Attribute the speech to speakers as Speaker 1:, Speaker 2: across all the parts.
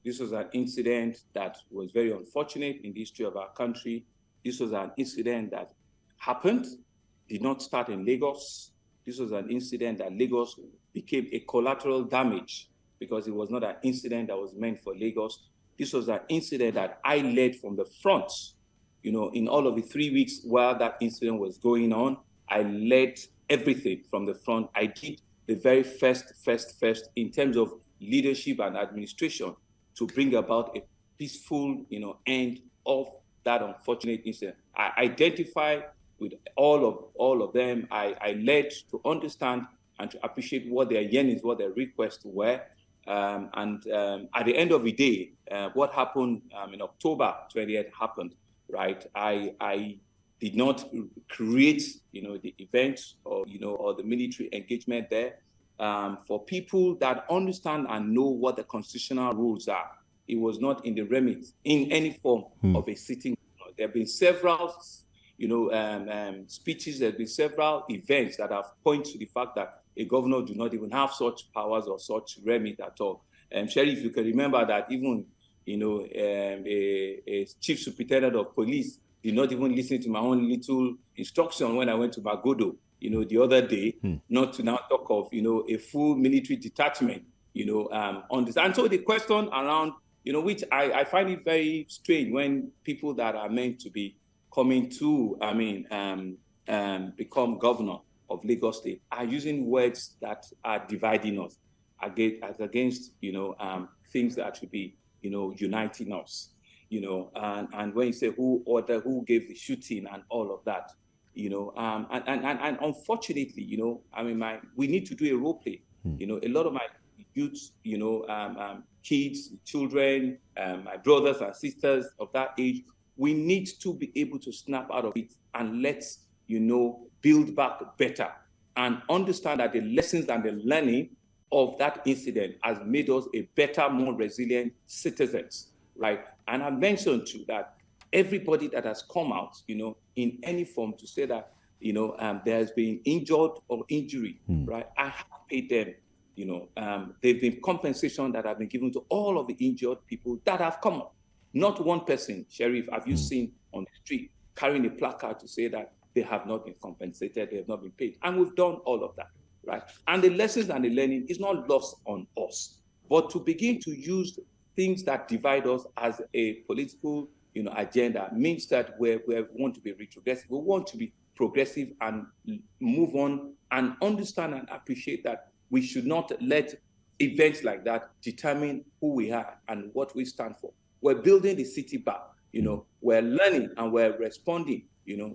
Speaker 1: This was an incident that was very unfortunate in the history of our country. This was an incident that happened, did not start in Lagos. This was an incident that Lagos became a collateral damage because it was not an incident that was meant for Lagos. This was an incident that I led from the front. In all of the 3 weeks while that incident was going on, I led everything from the front. I did the very first in terms of leadership and administration to bring about a peaceful, end of that unfortunate incident. I identified with all of them. I led to understand and to appreciate what their yearnings, what their requests were. At the end of the day, what happened in October 20th happened, right? I did not create, the events or the military engagement there. For people that understand and know what the constitutional rules are, it was not in the remit in any form of a sitting. There have been several, speeches. There have been several events that have pointed to the fact that a governor do not even have such powers or such remit at all. Sheriff, you can remember that even, a chief superintendent of police did not even listen to my own little instruction when I went to Magodo, the other day, not to now talk of, a full military detachment, on this. And so the question around, which I find it very strange when people that are meant to be coming to, become governor of Lagos State are using words that are dividing us against, things that should be, uniting us, and when you say who gave the shooting and all of that, and unfortunately, we need to do a role play. A lot of my youth, kids, children, my brothers and sisters of that age, we need to be able to snap out of it and let's, build back better and understand that the lessons and the learning of that incident has made us a better, more resilient citizens, right? And I mentioned too that everybody that has come out, in any form to say that, there has been injured or injury, right? I have paid them, there've been compensation that have been given to all of the injured people that have come up. Not one person, Sheriff, have you seen on the street carrying a placard to say that they have not been compensated, they have not been paid. And we've done all of that, right? And the lessons and the learning is not lost on us, but to begin to use things that divide us as a political, agenda means that we want to be retrogressive. We want to be progressive and move on and understand and appreciate that we should not let events like that determine who we are and what we stand for. We're building the city back, we're learning and we're responding,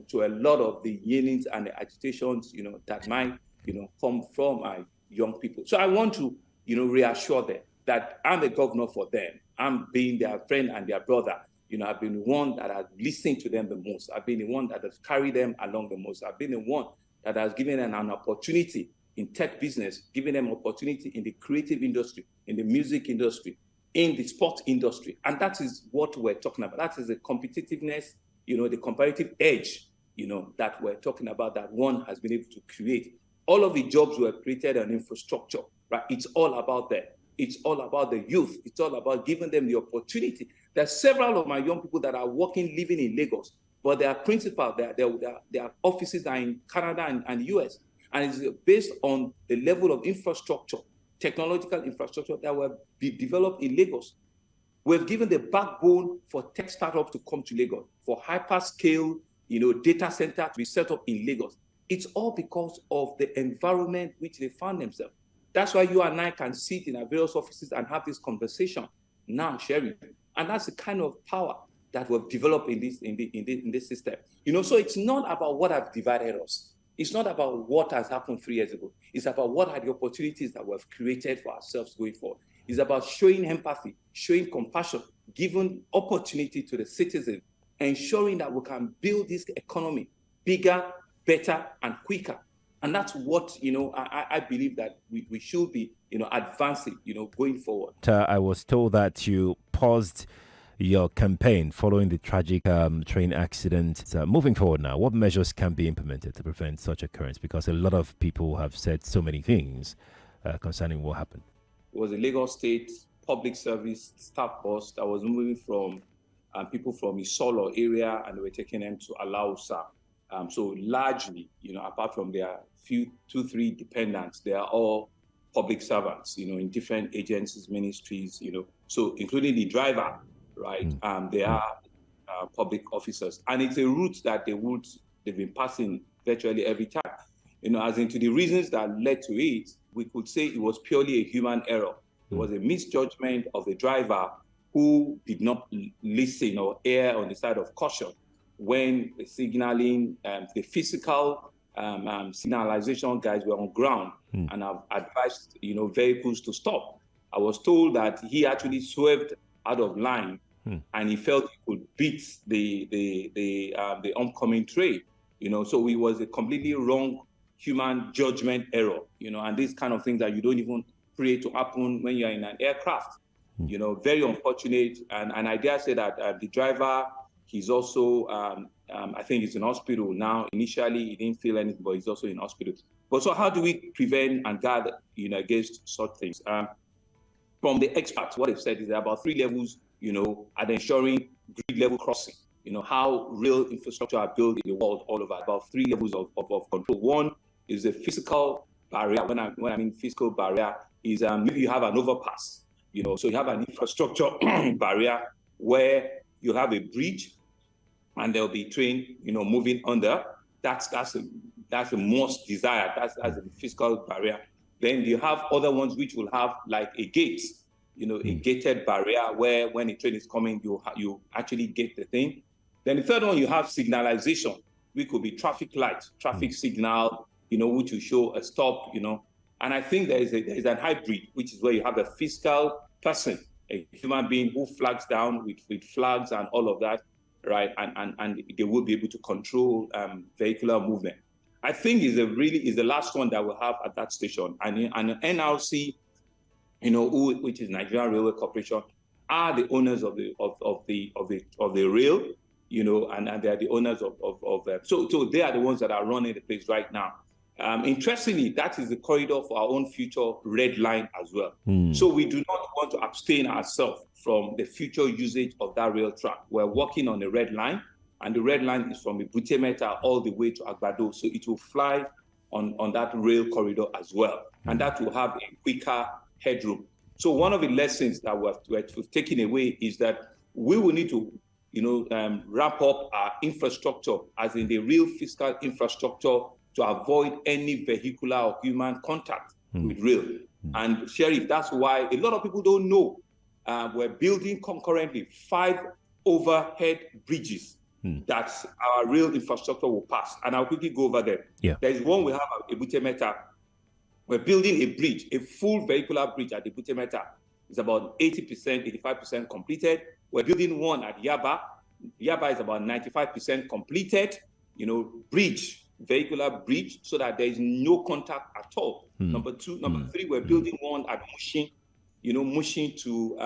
Speaker 1: to a lot of the yearnings and the agitations, that might, come from our young people. So I want to, reassure them that I'm a governor for them. I'm being their friend and their brother. I've been the one that has listened to them the most. I've been the one that has carried them along the most. I've been the one that has given them an opportunity in tech business, giving them opportunity in the creative industry, in the music industry, in the sports industry. And that is what we're talking about. That is the competitiveness, the comparative edge, that we're talking about, that one has been able to create. All of the jobs were created on infrastructure, right? It's all about that. It's all about the youth. It's all about giving them the opportunity. There are several of my young people that are working, living in Lagos, but their principal, their offices are in Canada and the US. And it's based on the level of infrastructure, technological infrastructure that will be developed in Lagos. We've given the backbone for tech startups to come to Lagos, for hyperscale, data center to be set up in Lagos. It's all because of the environment which they found themselves. That's why you and I can sit in our various offices and have this conversation now, Sherry. And that's the kind of power that we've developed in this system. So it's not about what has divided us. It's not about what has happened 3 years ago. It's about what are the opportunities that we've created for ourselves going forward. It's about showing empathy, showing compassion, giving opportunity to the citizens, ensuring that we can build this economy bigger, better, and quicker. And that's what, I believe that we should be, advancing, going forward.
Speaker 2: I was told that you paused your campaign following the tragic train accident. Moving forward now, what measures can be implemented to prevent such occurrence? Because a lot of people have said so many things concerning what happened.
Speaker 1: It was a Lagos State public service staff bus that was moving from people from Isolo area, and they were taking them to Alausa. So largely, apart from their few, 2-3 dependents, they are all public servants, in different agencies, ministries, so including the driver, right? They are public officers. And it's a route that they've been passing virtually every time. As into the reasons that led to it, we could say it was purely a human error. It was a misjudgment of the driver who did not listen or err on the side of caution when the signaling, the physical signalization guys were on ground and have advised, vehicles to stop. I was told that he actually swerved out of line and he felt he could beat the oncoming train. So it was a completely wrong human judgment error. And these kind of things that you don't even pray to happen when you're in an aircraft. Very unfortunate. And I dare say that the driver, he's also, I think he's in hospital now. Initially, he didn't feel anything, but he's also in hospital. But so how do we prevent and guard, against such things? From the experts, what they've said is there are about 3 levels, at ensuring grid level crossing. How real infrastructure are built in the world all over, about 3 levels of control. One is the physical barrier. When I mean physical barrier, is maybe you have an overpass. So you have an infrastructure barrier where you have a bridge and there'll be train, moving under. That's the most desired. That's the physical barrier. Then you have other ones which will have like a gate, a gated barrier where when a train is coming, you actually gate the thing. Then the third one, you have signalization, which could be traffic light, traffic signal, which will show a stop, And I think there is an hybrid, which is where you have a physical person, a human being who flags down with flags and all of that, right? And they will be able to control vehicular movement. I think is the last one that we'll have at that station. And NRC, which is Nigerian Railway Corporation, are the owners of the rail, and they are the owners of so they are the ones that are running the place right now. Interestingly, that is the corridor for our own future red line as well. So we do not want to abstain ourselves from the future usage of that rail track. We're working on the red line, and the red line is from Ibutemeta all the way to Agbado. So it will fly on that rail corridor as well. And that will have a quicker headroom. So one of the lessons that we've taken away is that we will need to wrap up our infrastructure, as in the real physical infrastructure, to avoid any vehicular or human contact with rail. And Sheriff, that's why a lot of people don't know. We're building concurrently 5 overhead bridges that our rail infrastructure will pass. And I'll quickly go over them. Yeah. There is one we have at Ibutemeta. We're building a bridge, a full vehicular bridge at Ibutemeta. It's about 80%, 85% completed. We're building one at Yaba. Yaba is about 95% completed, vehicular bridge, so that there is no contact at all. Number 3, we're building one at Mushin, Mushin to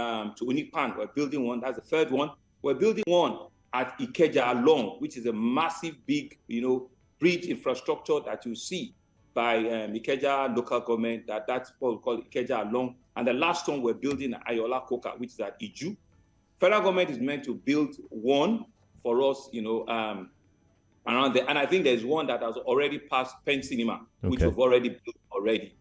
Speaker 1: Unipan. We're building one. That's the third one. We're building one at Ikeja along, which is a massive, big, bridge infrastructure that you see by Ikeja local government. That's what we call Ikeja along. And the last one we're building at Ayola Koka, which is at Iju. Federal government is meant to build one for us, around there. And I think there's one that has already passed Penn Cinema, which we've already built already.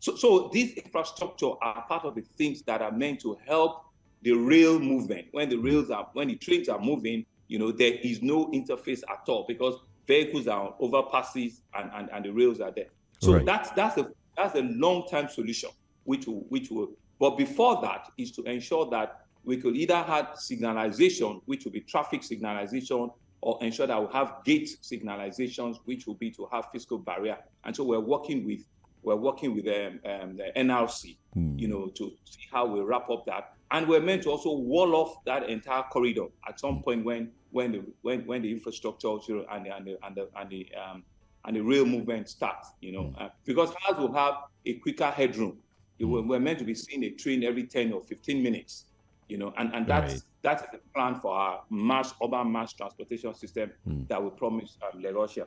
Speaker 1: So these infrastructure are part of the things that are meant to help the rail movement. When the trains are moving, there is no interface at all because vehicles are on overpasses and the rails are there. So that's a long-term solution, which will. But before that is to ensure that we could either have signalization, which will be traffic signalization, or ensure that we have gate signalizations, which will be to have physical barrier. And so we're working with the NRC, to see how we wrap up that. And we're meant to also wall off that entire corridor at some point when the infrastructure and the rail movement starts, because ours will have a quicker headroom. We're meant to be seeing a train every 10 or 15 minutes, and that's the plan for our urban mass transportation system that we promised Lagos.